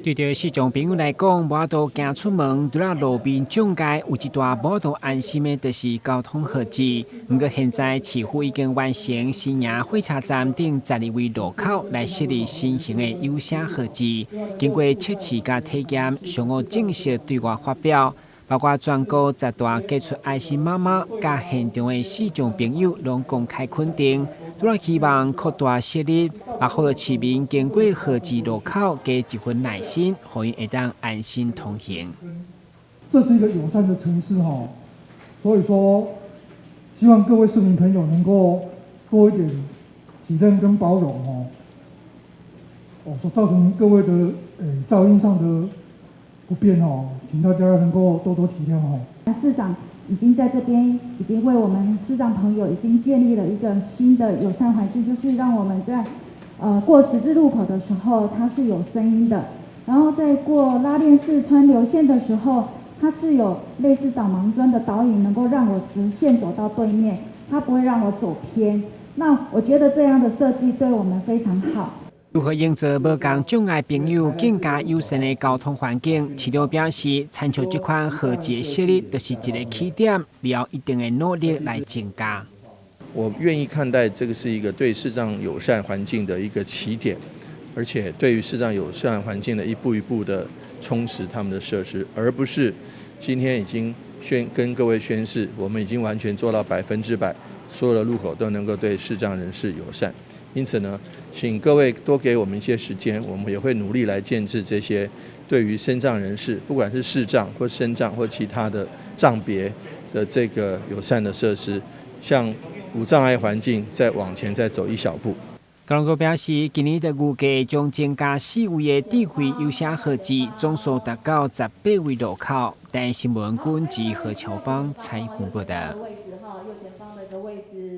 对着视障朋友来讲，无法度行出门，除了路边障碍，有一段无法度安心的，就是交通号志。不过现在市府已经完成新营火车站顶12位路口来设立新型的有声号志，经过测试甲体验，上午正式对外发表。包括全国10大杰出爱心妈妈，甲现场的视障朋友，拢公开肯定。除了希望扩大设立，把好市民经过号志路口，给一份耐心，让因会当安心同行。这是一个友善的城市哈，所以说希望各位市民朋友能够多一点体谅跟包容所造成各位的噪音上的不便请大家能够多多体谅市长已经在这边已经为我们视障朋友已经建立了一个新的友善环境，就是让我们在过十字路口的时候它是有声音的，然后在过拉链式川流线的时候，它是有类似导盲砖的导引，能够让我直线走到对面，它不会让我走偏。那我觉得这样的设计对我们非常好。如何营造无共障碍朋友更加友善的交通环境？市长表示，参照这款号志设立，就是一个起点，必要一定的努力来增加。我愿意看待这个是一个对视障友善环境的一个起点，而且对于视障友善环境的一步一步的充实他们的设施，而不是今天已经跟各位宣示，我们已经完全做到100%，所有的路口都能够对视障人士友善。因此呢，请各位多给我们一些时间，我们也会努力来建制这些对于身障人士，不管是视障或身障或其他的障别的这个友善的设施，向无障碍环境再往前再走一小步。高龙哥表示，今年的预计将增加4位的智慧有声号志，总数达到18位路口。但新闻军及何乔邦采访报道。右前方的一个位置。